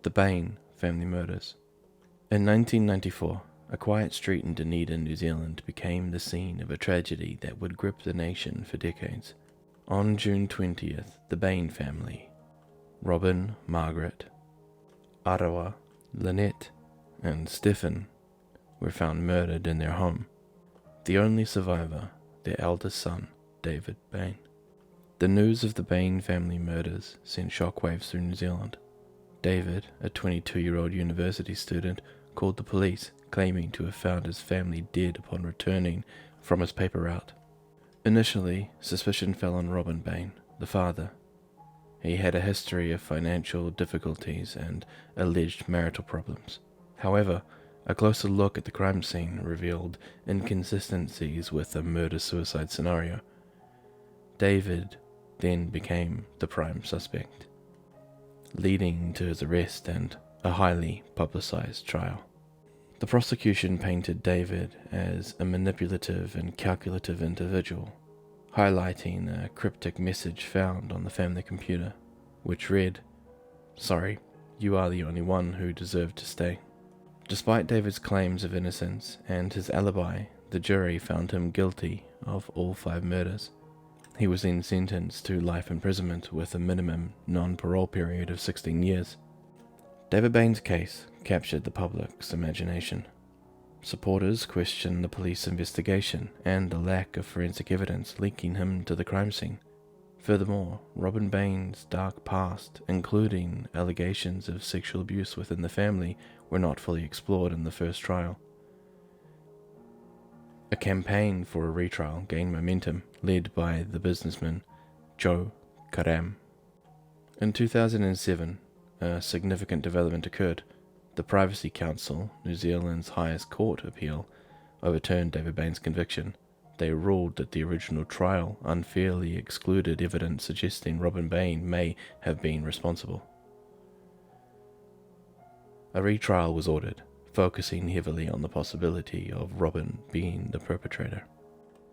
The Bain Family Murders. In 1994, a quiet street in Dunedin, New Zealand became the scene of a tragedy that would grip the nation for decades. On June 20th, the Bain family, Robin, Margaret, Aotearoa, Lynette, and Stephen, were found murdered in their home. The only survivor, their eldest son, David Bain. The news of the Bain family murders sent shockwaves through New Zealand. David, a 22-year-old university student, called the police, claiming to have found his family dead upon returning from his paper route. Initially, suspicion fell on Robin Bain, the father. He had a history of financial difficulties and alleged marital problems. However, a closer look at the crime scene revealed inconsistencies with a murder-suicide scenario. David then became the prime suspect, leading to his arrest and a highly publicized trial. The prosecution painted David as a manipulative and calculative individual, highlighting a cryptic message found on the family computer, which read, "Sorry, you are the only one who deserved to stay." Despite David's claims of innocence and his alibi, the jury found him guilty of all 5 murders. He was then sentenced to life imprisonment with a minimum non-parole period of 16 years. David Bain's case captured the public's imagination. Supporters questioned the police investigation and the lack of forensic evidence linking him to the crime scene. Furthermore, Robin Bain's dark past, including allegations of sexual abuse within the family, were not fully explored in the first trial. A campaign for a retrial gained momentum, led by the businessman Joe Karam. In 2007, a significant development occurred. The Privacy Council, New Zealand's highest court appeal, overturned David Bain's conviction. They ruled that the original trial unfairly excluded evidence suggesting Robin Bain may have been responsible. A retrial was ordered, focusing heavily on the possibility of Robin being the perpetrator.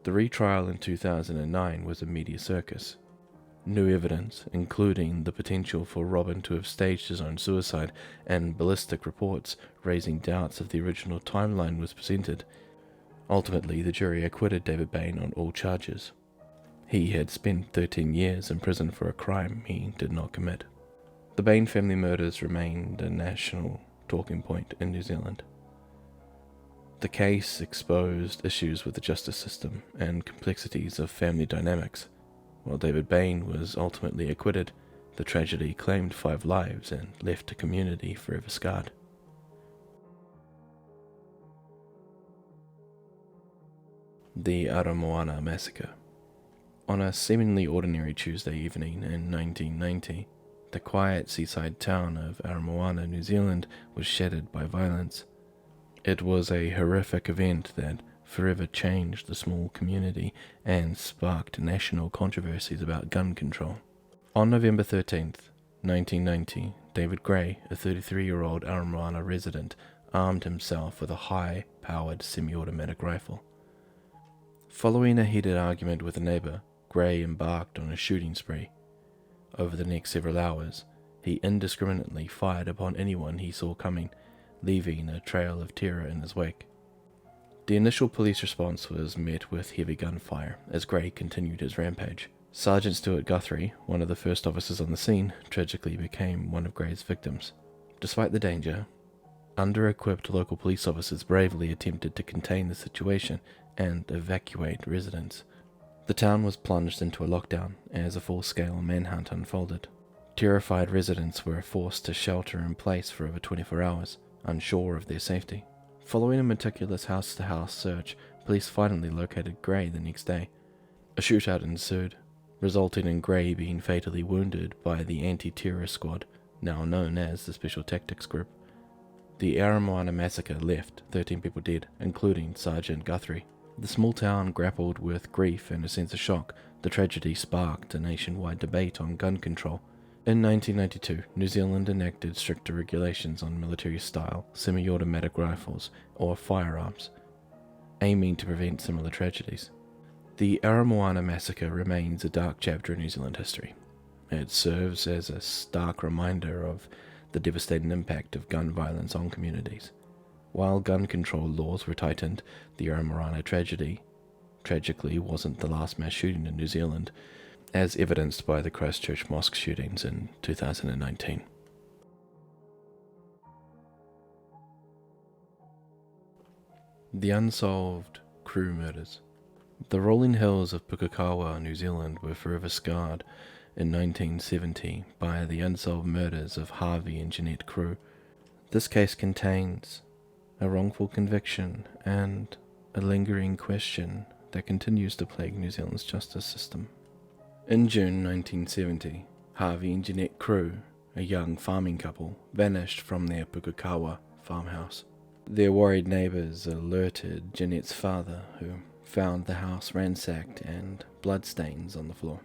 The retrial in 2009 was a media circus. New evidence, including the potential for Robin to have staged his own suicide and ballistic reports raising doubts of the original timeline, was presented. Ultimately, the jury acquitted David Bain on all charges. He had spent 13 years in prison for a crime he did not commit. The Bain family murders remained a national talking point in New Zealand. The case exposed issues with the justice system and complexities of family dynamics. While David Bain was ultimately acquitted, the tragedy claimed 5 lives and left a community forever scarred. The Aromoana Massacre. On a seemingly ordinary Tuesday evening in 1990, the quiet seaside town of Aromoana, New Zealand, was shattered by violence. It was a horrific event that forever changed the small community and sparked national controversies about gun control. On November 13th, 1990, David Gray, a 33-year-old Aromoana resident, armed himself with a high-powered semi-automatic rifle. Following a heated argument with a neighbor, Gray embarked on a shooting spree. Over the next several hours, he indiscriminately fired upon anyone he saw coming, leaving a trail of terror in his wake. The initial police response was met with heavy gunfire as Gray continued his rampage. Sergeant Stuart Guthrie, one of the first officers on the scene, tragically became one of Gray's victims. Despite the danger, under-equipped local police officers bravely attempted to contain the situation and evacuate residents. The town was plunged into a lockdown as a full-scale manhunt unfolded. Terrified residents were forced to shelter in place for over 24 hours, unsure of their safety. Following a meticulous house-to-house search, police finally located Gray the next day. A shootout ensued, resulting in Gray being fatally wounded by the anti-terrorist squad, now known as the Special Tactics Group. The Aromoana Massacre left 13 people dead, including Sergeant Guthrie. The small town grappled with grief and a sense of shock. The tragedy sparked a nationwide debate on gun control. In 1992, New Zealand enacted stricter regulations on military-style semi-automatic rifles, or firearms, aiming to prevent similar tragedies. The Aromoana Massacre remains a dark chapter in New Zealand history. It serves as a stark reminder of the devastating impact of gun violence on communities. While gun control laws were tightened, the Aromoana tragedy tragically wasn't the last mass shooting in New Zealand, as evidenced by the Christchurch mosque shootings in 2019. The unsolved crew murders. The rolling hills of Pukekohe, New Zealand were forever scarred in 1970 by the unsolved murders of Harvey and Jeanette Crew. This case contains a wrongful conviction and a lingering question that continues to plague New Zealand's justice system. In June 1970, Harvey and Jeanette Crew, a young farming couple, vanished from their Pukekohe farmhouse. Their worried neighbours alerted Jeanette's father, who found the house ransacked and bloodstains on the floor.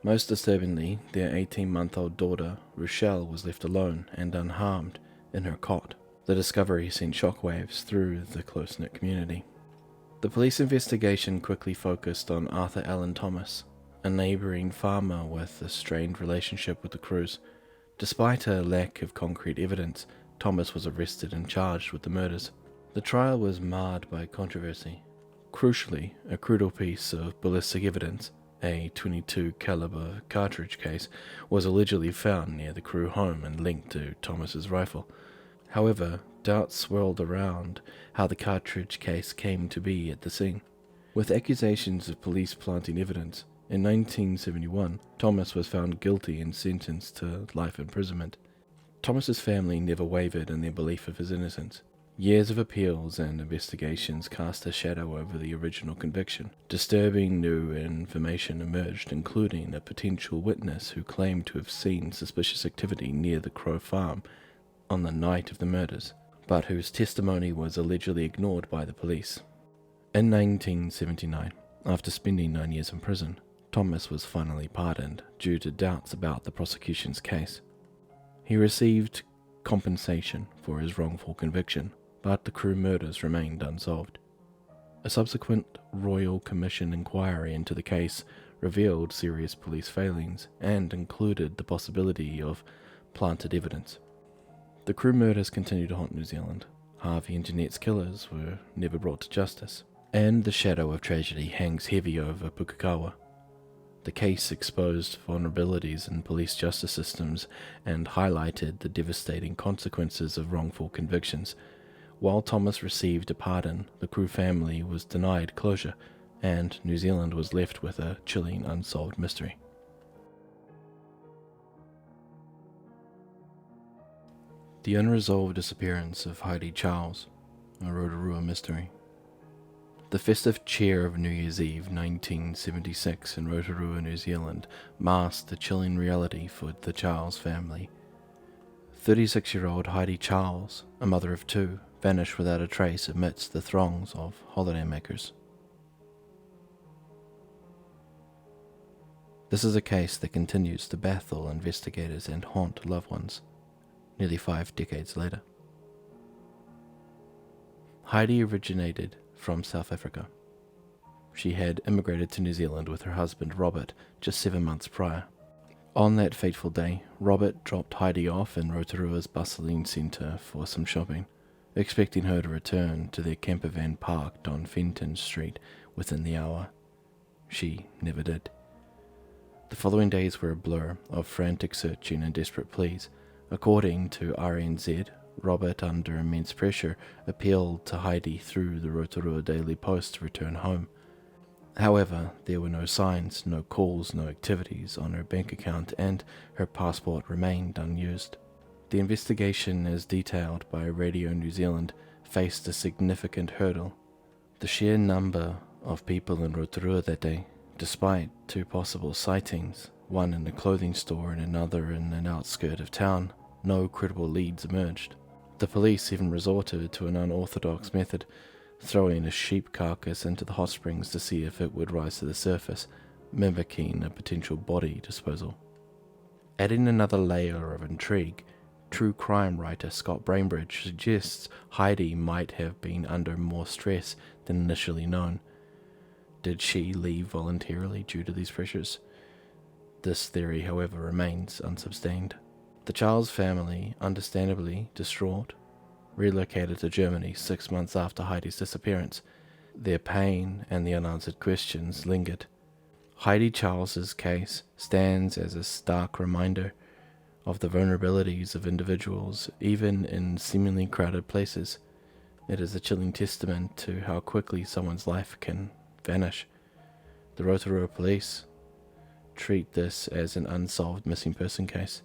Most disturbingly, their 18-month-old daughter, Rochelle, was left alone and unharmed in her cot. The discovery sent shockwaves through the close-knit community. The police investigation quickly focused on Arthur Allen Thomas, a neighbouring farmer with a strained relationship with the Crews. Despite a lack of concrete evidence, Thomas was arrested and charged with the murders. The trial was marred by controversy. Crucially, a crucial piece of ballistic evidence, a .22 caliber cartridge case, was allegedly found near the Crew home and linked to Thomas's rifle. However, doubts swirled around how the cartridge case came to be at the scene. With accusations of police planting evidence, in 1971, Thomas was found guilty and sentenced to life imprisonment. Thomas's family never wavered in their belief of his innocence. Years of appeals and investigations cast a shadow over the original conviction. Disturbing new information emerged, including a potential witness who claimed to have seen suspicious activity near the Crow farm on the night of the murders, but whose testimony was allegedly ignored by the police. In 1979, after spending 9 years in prison, Thomas was finally pardoned due to doubts about the prosecution's case. He received compensation for his wrongful conviction, but the Crew murders remained unsolved. A subsequent Royal Commission inquiry into the case revealed serious police failings and included the possibility of planted evidence. The Crew murders continue to haunt New Zealand. Harvey and Jeanette's killers were never brought to justice, and the shadow of tragedy hangs heavy over Pukekohe. The case exposed vulnerabilities in police justice systems and highlighted the devastating consequences of wrongful convictions. While Thomas received a pardon, the Crew family was denied closure, and New Zealand was left with a chilling unsolved mystery. The unresolved disappearance of Heidi Charles, a Rotorua mystery. The festive cheer of New Year's Eve 1976 in Rotorua, New Zealand, masked the chilling reality for the Charles family. 36-year-old Heidi Charles, a mother of two, vanished without a trace amidst the throngs of holidaymakers. This is a case that continues to baffle investigators and haunt loved ones, nearly 5 decades later. Heidi originated from South Africa. She had immigrated to New Zealand with her husband Robert just 7 months prior. On that fateful day, Robert dropped Heidi off in Rotorua's bustling centre for some shopping, expecting her to return to their camper van parked on Fenton Street within the hour. She never did. The following days were a blur of frantic searching and desperate pleas. According to RNZ, Robert, under immense pressure, appealed to Heidi through the Rotorua Daily Post to return home. However, there were no signs, no calls, no activities on her bank account, and her passport remained unused. The investigation, as detailed by Radio New Zealand, faced a significant hurdle. The sheer number of people in Rotorua that day, despite 2 possible sightings, one in a clothing store and another in an outskirt of town, no credible leads emerged. The police even resorted to an unorthodox method, throwing a sheep carcass into the hot springs to see if it would rise to the surface, mimicking a potential body disposal. Adding another layer of intrigue, true crime writer Scott Brainbridge suggests Heidi might have been under more stress than initially known. Did she leave voluntarily due to these pressures? This theory, however, remains unsubstantiated. The child's family, understandably distraught, relocated to Germany 6 months after Heidi's disappearance. Their pain and the unanswered questions lingered. Heidi Charles's case stands as a stark reminder of the vulnerabilities of individuals, even in seemingly crowded places. It is a chilling testament to how quickly someone's life can vanish. The Aotearoa police treat this as an unsolved missing person case,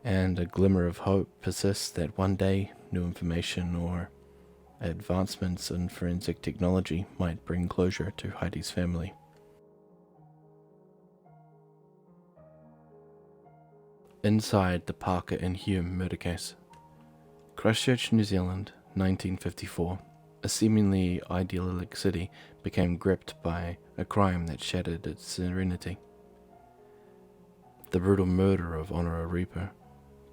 and a glimmer of hope persists that one day new information or advancements in forensic technology might bring closure to Heidi's family. Inside the Parker and Hume murder case. Christchurch, New Zealand, 1954. A seemingly idyllic city became gripped by a crime that shattered its serenity. The brutal murder of Honora Reaper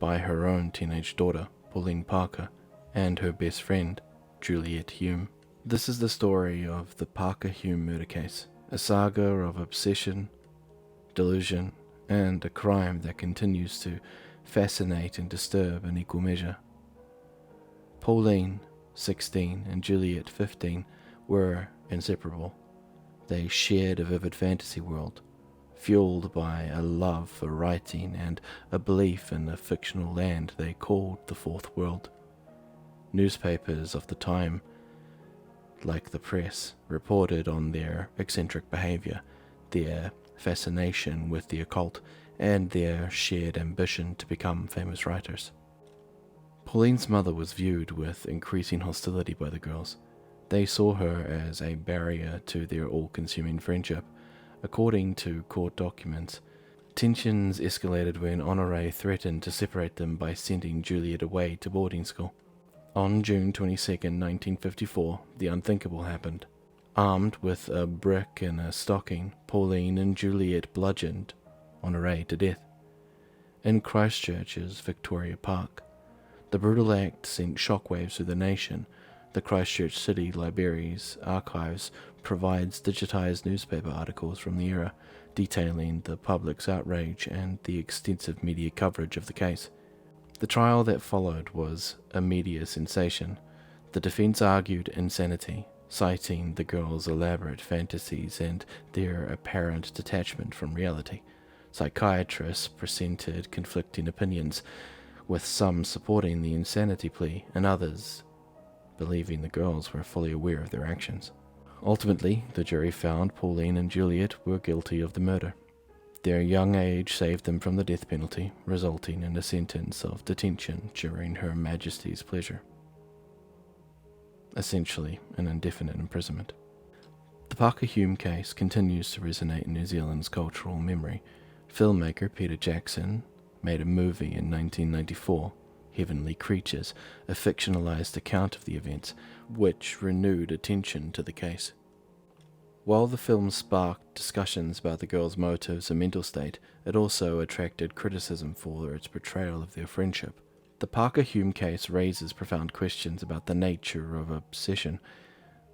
by her own teenage daughter, Pauline Parker, and her best friend, Juliet Hume. This is the story of the Parker-Hume murder case, a saga of obsession, delusion, and a crime that continues to fascinate and disturb in equal measure. Pauline, 16, and Juliet, 15, were inseparable. They shared a vivid fantasy world, fueled by a love for writing and a belief in a fictional land they called the Fourth World. Newspapers of the time, like the press, reported on their eccentric behavior, their fascination with the occult, and their shared ambition to become famous writers. Pauline's mother was viewed with increasing hostility by the girls. They saw her as a barrier to their all-consuming friendship. According to court documents, tensions escalated when Honore threatened to separate them by sending Juliet away to boarding school. On June 22, 1954, the unthinkable happened. Armed with a brick and a stocking, Pauline and Juliet bludgeoned Honore to death in Christchurch's Victoria Park. The brutal act sent shockwaves through the nation. The Christchurch City Library's archives provides digitized newspaper articles from the era detailing the public's outrage and the extensive media coverage of the case. The trial that followed was a media sensation. The defense argued insanity, citing the girls' elaborate fantasies and their apparent detachment from reality. Psychiatrists presented conflicting opinions, with some supporting the insanity plea and others believing the girls were fully aware of their actions. Ultimately, the jury found Pauline and Juliet were guilty of the murder. Their young age saved them from the death penalty, resulting in a sentence of detention during Her Majesty's pleasure. Essentially, an indefinite imprisonment. The Parker-Hume case continues to resonate in New Zealand's cultural memory. Filmmaker Peter Jackson made a movie in 1994, Heavenly Creatures, a fictionalized account of the events, which renewed attention to the case. While the film sparked discussions about the girls' motives and mental state, it also attracted criticism for its portrayal of their friendship. The Parker-Hume case raises profound questions about the nature of obsession,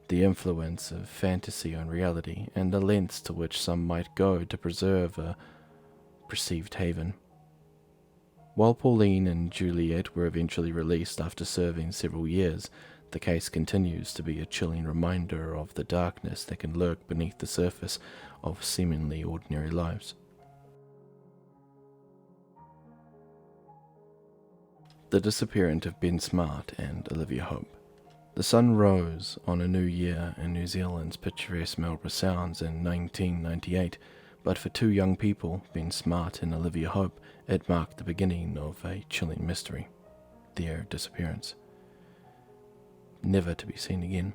the influence of fantasy on reality, and the lengths to which some might go to preserve a perceived haven. While Pauline and Juliet were eventually released after serving several years, the case continues to be a chilling reminder of the darkness that can lurk beneath the surface of seemingly ordinary lives. The disappearance of Ben Smart and Olivia Hope. The sun rose on a new year in New Zealand's picturesque Marlborough Sounds in 1998, but for two young people, Ben Smart and Olivia Hope, it marked the beginning of a chilling mystery, their disappearance, never to be seen again,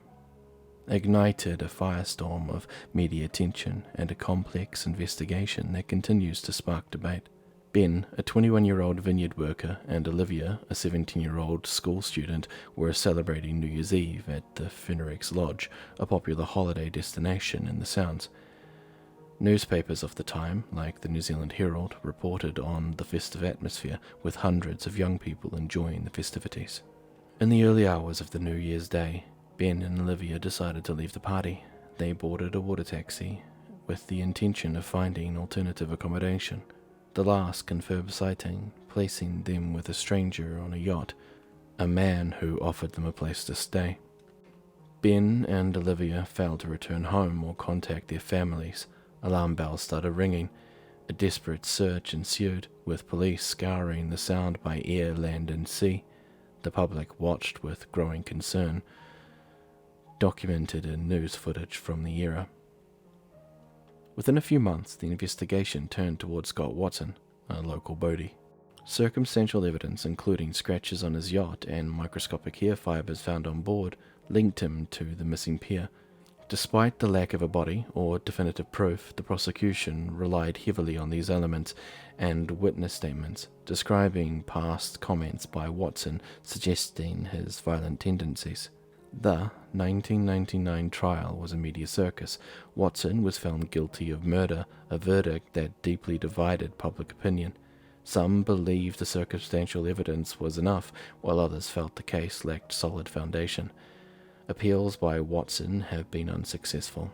ignited a firestorm of media attention and a complex investigation that continues to spark debate. Ben, a 21-year-old vineyard worker, and Olivia, a 17-year-old school student, were celebrating New Year's Eve at the Phoenix Lodge, a popular holiday destination in the Sounds. Newspapers of the time, like the New Zealand Herald, reported on the festive atmosphere, with hundreds of young people enjoying the festivities. In the early hours of the New Year's Day, Ben and Olivia decided to leave the party. They boarded a water taxi with the intention of finding alternative accommodation. The last confirmed sighting placing them with a stranger on a yacht, a man who offered them a place to stay. Ben and Olivia failed to return home or contact their families. Alarm bells started ringing. A desperate search ensued, with police scouring the sound by air, land, and sea. The public watched with growing concern, documented in news footage from the era. Within a few months, the investigation turned towards Scott Watson, a local bodie. Circumstantial evidence, including scratches on his yacht and microscopic hair fibers found on board, linked him to the missing pair. Despite the lack of a body or definitive proof, the prosecution relied heavily on these elements and witness statements, describing past comments by Watson suggesting his violent tendencies. The 1999 trial was a media circus. Watson was found guilty of murder, a verdict that deeply divided public opinion. Some believed the circumstantial evidence was enough, while others felt the case lacked solid foundation. Appeals by Watson have been unsuccessful.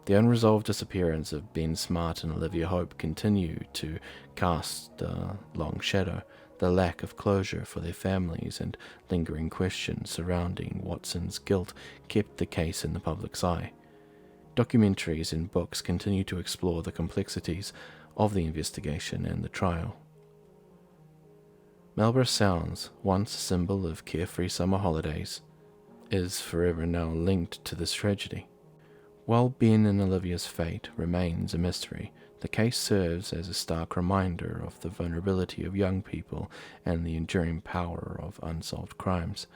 The unresolved disappearance of Ben Smart and Olivia Hope continue to cast a long shadow. The lack of closure for their families and lingering questions surrounding Watson's guilt kept the case in the public's eye. Documentaries and books continue to explore the complexities of the investigation and the trial. Marlborough Sounds, once a symbol of carefree summer holidays, is forever now linked to this tragedy. While Ben and Olivia's fate remains a mystery, the case serves as a stark reminder of the vulnerability of young people and the enduring power of unsolved crimes.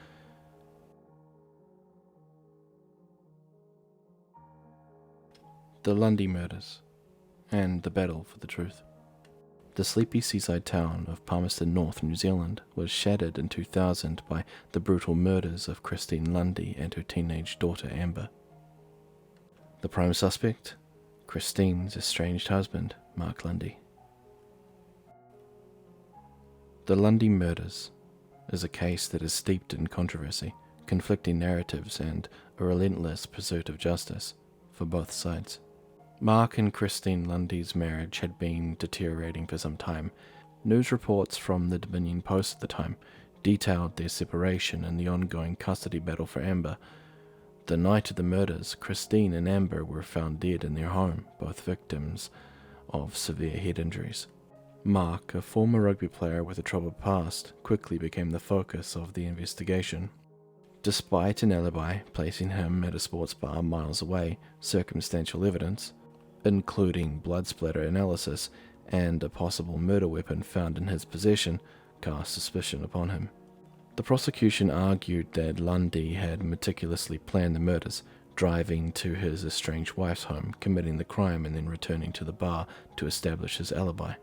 The Lundy Murders and the Battle for the Truth. The sleepy seaside town of Palmerston North, New Zealand, was shattered in 2000 by the brutal murders of Christine Lundy and her teenage daughter Amber. The prime suspect? Christine's estranged husband, Mark Lundy. The Lundy Murders is a case that is steeped in controversy, conflicting narratives, and a relentless pursuit of justice for both sides. Mark and Christine Lundy's marriage had been deteriorating for some time. News reports from the Dominion Post at the time detailed their separation and the ongoing custody battle for Amber. The night of the murders, Christine and Amber were found dead in their home, both victims of severe head injuries. Mark, a former rugby player with a troubled past, quickly became the focus of the investigation. Despite an alibi placing him at a sports bar miles away, circumstantial evidence, including blood splatter analysis and a possible murder weapon found in his possession, cast suspicion upon him. The prosecution argued that Lundy had meticulously planned the murders, driving to his estranged wife's home, committing the crime, and then returning to the bar to establish his alibi.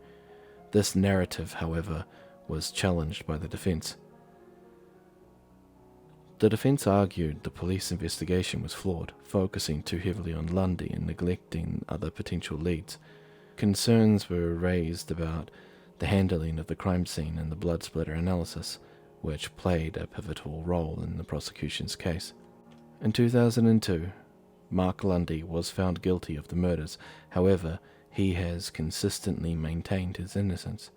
This narrative, however, was challenged by the defense. The defense argued the police investigation was flawed, focusing too heavily on Lundy and neglecting other potential leads. Concerns were raised about the handling of the crime scene and the blood splatter analysis, which played a pivotal role in the prosecution's case. In 2002, Mark Lundy was found guilty of the murders. However, he has consistently maintained his innocence.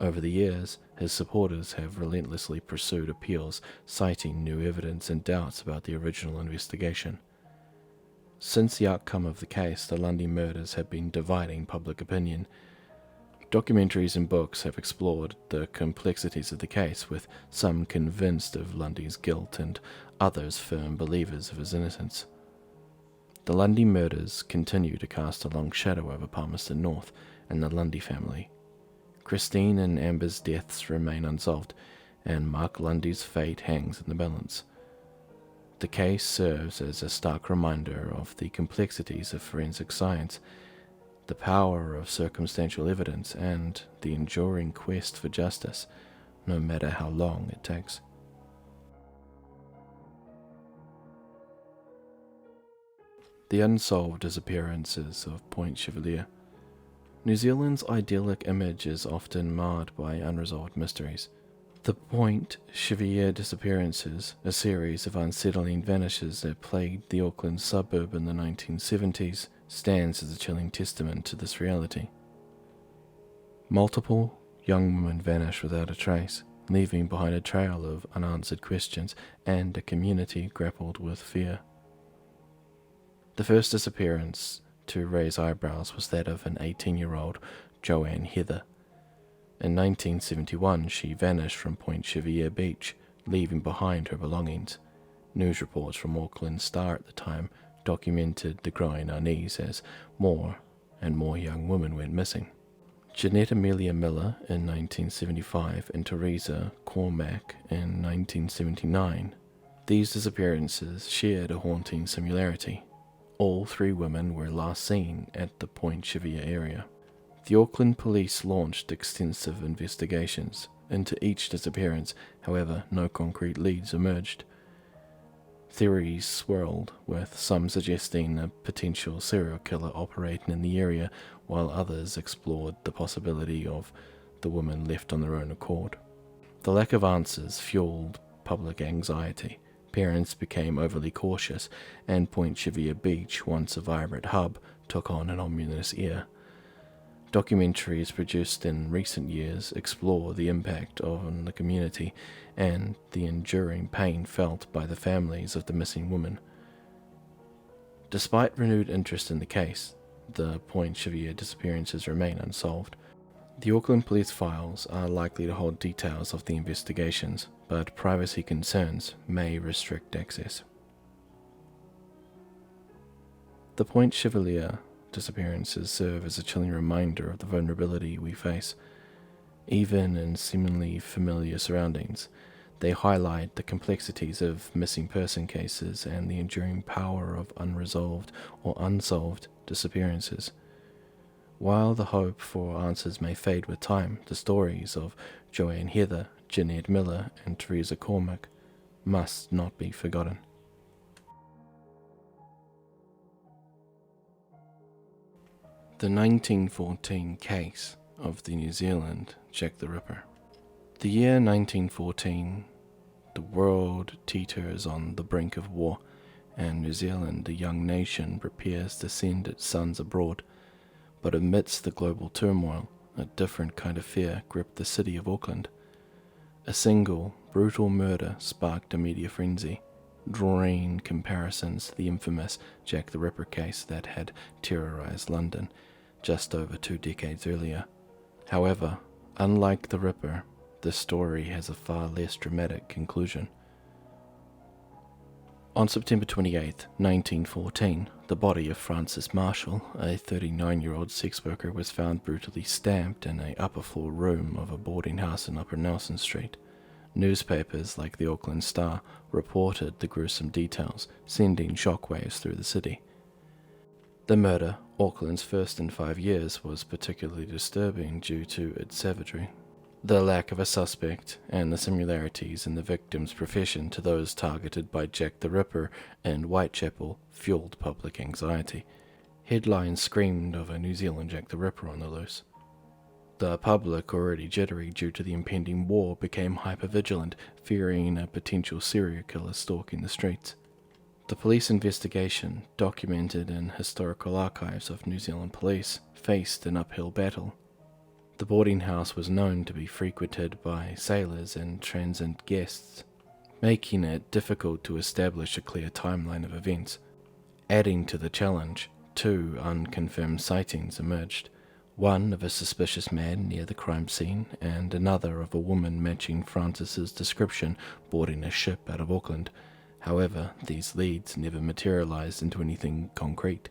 Over the years, his supporters have relentlessly pursued appeals, citing new evidence and doubts about the original investigation. Since the outcome of the case, the Lundy murders have been dividing public opinion. Documentaries and books have explored the complexities of the case, with some convinced of Lundy's guilt and others firm believers of his innocence. The Lundy murders continue to cast a long shadow over Palmerston North and the Lundy family. Christine and Amber's deaths remain unsolved, and Mark Lundy's fate hangs in the balance. The case serves as a stark reminder of the complexities of forensic science, the power of circumstantial evidence, and the enduring quest for justice, no matter how long it takes. The unsolved disappearances of Point Chevalier. New Zealand's idyllic image is often marred by unresolved mysteries. The Point Chevalier disappearances, a series of unsettling vanishes that plagued the Auckland suburb in the 1970s, stands as a chilling testament to this reality. Multiple young women vanished without a trace, leaving behind a trail of unanswered questions and a community grappled with fear. The first disappearance to raise eyebrows was that of an 18-year-old Joanne Heather. In 1971, she vanished from Point Chevier Beach, leaving behind her belongings. News reports from Auckland Star at the time documented the growing unease as more and more young women went missing. Jeanette Amelia Miller in 1975 and Teresa Cormack in 1979. These disappearances shared a haunting similarity. All three women were last seen at the Point Chevier area. The Auckland police launched extensive investigations into each disappearance, however, no concrete leads emerged. Theories swirled, with some suggesting a potential serial killer operating in the area, while others explored the possibility of the women left on their own accord. The lack of answers fueled public anxiety. Parents became overly cautious, and Point Chevier Beach, once a vibrant hub, took on an ominous air. Documentaries produced in recent years explore the impact on the community and the enduring pain felt by the families of the missing women. Despite renewed interest in the case, the Point Chevier disappearances remain unsolved. The Auckland police files are likely to hold details of the investigations, but privacy concerns may restrict access. The Point Chevier disappearances serve as a chilling reminder of the vulnerability we face. Even in seemingly familiar surroundings, they highlight the complexities of missing person cases and the enduring power of unresolved or unsolved disappearances. While the hope for answers may fade with time, the stories of Joanne Heather, Jeanette Miller, and Teresa Cormack must not be forgotten. The 1914 case of the New Zealand Jack the Ripper. The year 1914, the world teeters on the brink of war, and New Zealand, a young nation, prepares to send its sons abroad. But amidst the global turmoil, a different kind of fear gripped the city of Auckland. A single, brutal murder sparked a media frenzy, drawing comparisons to the infamous Jack the Ripper case that had terrorized London just over 2 decades earlier. However, unlike the Ripper, this story has a far less dramatic conclusion. On September 28, 1914, the body of Francis Marshall, a 39-year-old sex worker, was found brutally stabbed in an upper-floor room of a boarding house in Upper Nelson Street. Newspapers like the Auckland Star reported the gruesome details, sending shockwaves through the city. The murder, Auckland's first in 5 years, was particularly disturbing due to its savagery. The lack of a suspect and the similarities in the victim's profession to those targeted by Jack the Ripper in Whitechapel fueled public anxiety. Headlines screamed of a New Zealand Jack the Ripper on the loose. The public, already jittery due to the impending war, became hypervigilant, fearing a potential serial killer stalking the streets. The police investigation, documented in historical archives of New Zealand police, faced an uphill battle. The boarding house was known to be frequented by sailors and transient guests, making it difficult to establish a clear timeline of events. Adding to the challenge, 2 unconfirmed sightings emerged, one of a suspicious man near the crime scene and another of a woman matching Francis's description boarding a ship out of Auckland. However, these leads never materialized into anything concrete.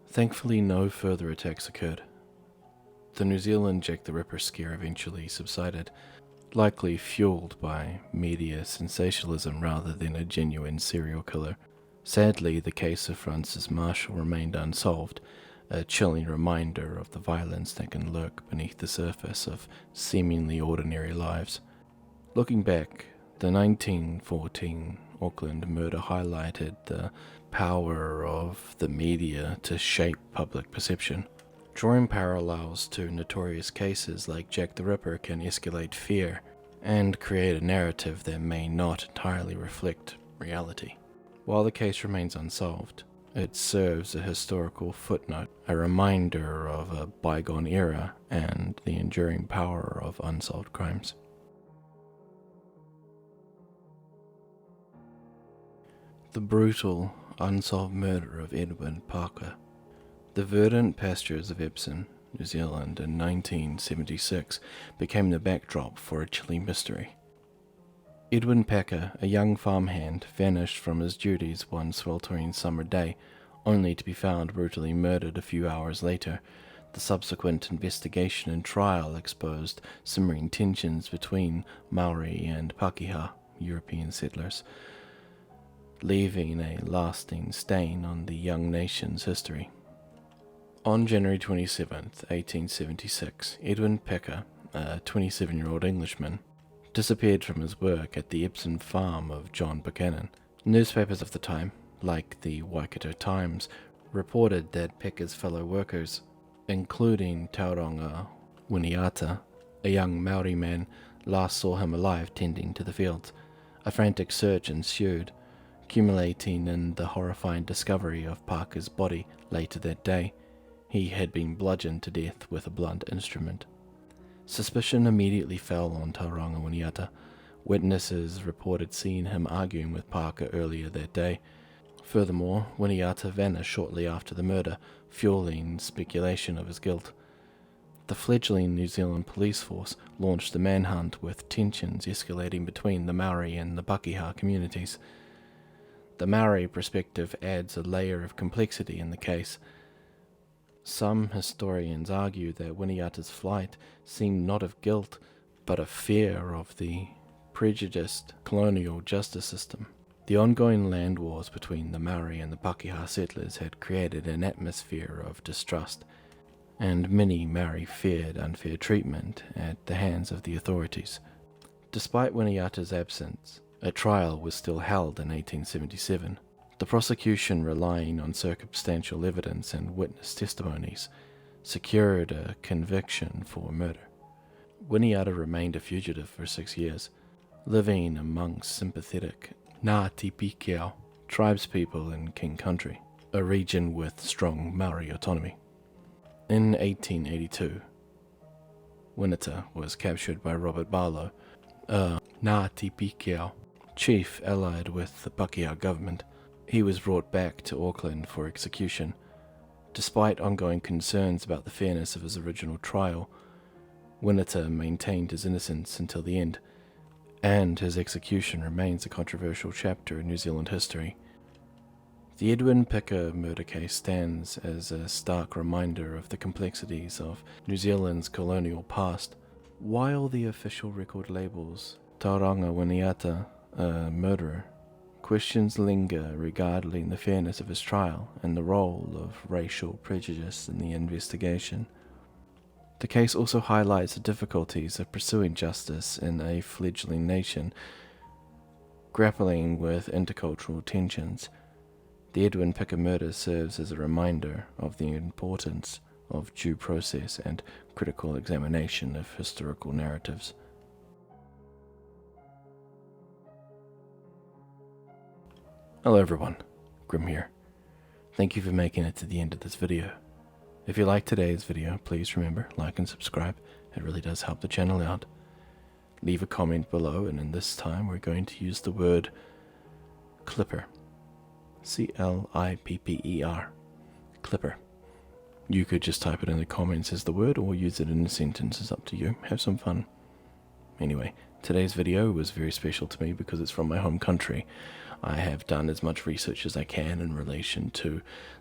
Thankfully, no further attacks occurred. The New Zealand Jack the Ripper scare eventually subsided, likely fueled by media sensationalism rather than a genuine serial killer. Sadly, the case of Francis Marshall remained unsolved, a chilling reminder of the violence that can lurk beneath the surface of seemingly ordinary lives. Looking back, the 1914 Auckland murder highlighted the power of the media to shape public perception. Drawing parallels to notorious cases like Jack the Ripper can escalate fear and create a narrative that may not entirely reflect reality. While the case remains unsolved, It serves a historical footnote, a reminder of a bygone era and the enduring power of unsolved crimes. The brutal, unsolved murder of Edwin Parker. The verdant pastures of Epsom, New Zealand in 1976 became the backdrop for a chilling mystery. Edwin Parker, a young farmhand, vanished from his duties one sweltering summer day, only to be found brutally murdered a few hours later. The subsequent investigation and trial exposed simmering tensions between Maori and Pakeha, European settlers, leaving a lasting stain on the young nation's history. On January 27th, 1876, Edwin Parker, a 27-year-old Englishman, disappeared from his work at the Epsom farm of John Buchanan. Newspapers of the time, like the Waikato Times, reported that Parker's fellow workers, including Tauranga Winiata, a young Maori man, last saw him alive tending to the fields. A frantic search ensued, culminating in the horrifying discovery of Parker's body later that day. He had been bludgeoned to death with a blunt instrument. Suspicion immediately fell on Tauranga Winiata. Witnesses reported seeing him arguing with Parker earlier that day. Furthermore, Winiata vanished shortly after the murder, fueling speculation of his guilt. The fledgling New Zealand police force launched the manhunt, with tensions escalating between the Maori and the Pakeha communities. The Maori perspective adds a layer of complexity in the case. Some historians argue that Winiata's flight seemed not of guilt, but of fear of the prejudiced colonial justice system. The ongoing land wars between the Maori and the Pakeha settlers had created an atmosphere of distrust, and many Maori feared unfair treatment at the hands of the authorities. Despite Winiata's absence, a trial was still held in 1877. The prosecution, relying on circumstantial evidence and witness testimonies, secured a conviction for murder. Winiata remained a fugitive for 6 years, living amongst sympathetic Ngāti Pīkeo tribespeople in King Country, a region with strong Maori autonomy. In 1882, Winiata was captured by Robert Barlow, a Ngāti Pīkeo chief allied with the Pakeha government. He was brought back to Auckland for execution. Despite ongoing concerns about the fairness of his original trial, Winiata maintained his innocence until the end, and his execution remains a controversial chapter in New Zealand history. The Edwin Parker murder case stands as a stark reminder of the complexities of New Zealand's colonial past. While the official record labels Tauranga Winiata a murderer, questions linger regarding the fairness of his trial and the role of racial prejudice in the investigation. The case also highlights the difficulties of pursuing justice in a fledgling nation, grappling with intercultural tensions. The Edwin Parker murder serves as a reminder of the importance of due process and critical examination of historical narratives. Hello everyone, Grimm here. Thank you for making it to the end of this video. If you liked today's video, please remember, like and subscribe. It really does help the channel out. Leave a comment below, and in this time we're going to use the word clipper. C-L-I-P-P-E-R. Clipper. You could just type it in the comments as the word, or use it in a sentence. It's up to you. Have some fun. Anyway, today's video was very special to me because it's from my home country. I have done as much research as I can in relation to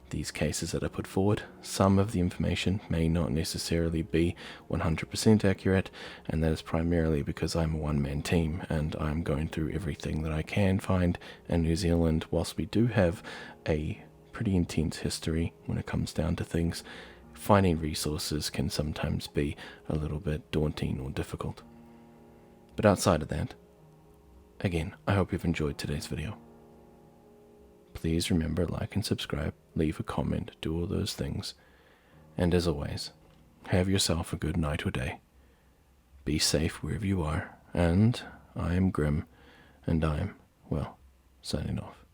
these cases that I put forward. Some of the information may not necessarily be 100% accurate, and that is primarily because I'm a one-man team and I'm going through everything that I can find in New Zealand. Whilst we do have a pretty intense history when it comes down to things, finding resources can sometimes be a little bit daunting or difficult. But outside of that, again, I hope you've enjoyed today's video. Please remember, like and subscribe, leave a comment, do all those things. And as always, have yourself a good night or day. Be safe wherever you are, and I am Grimm, and I'm, well, signing off.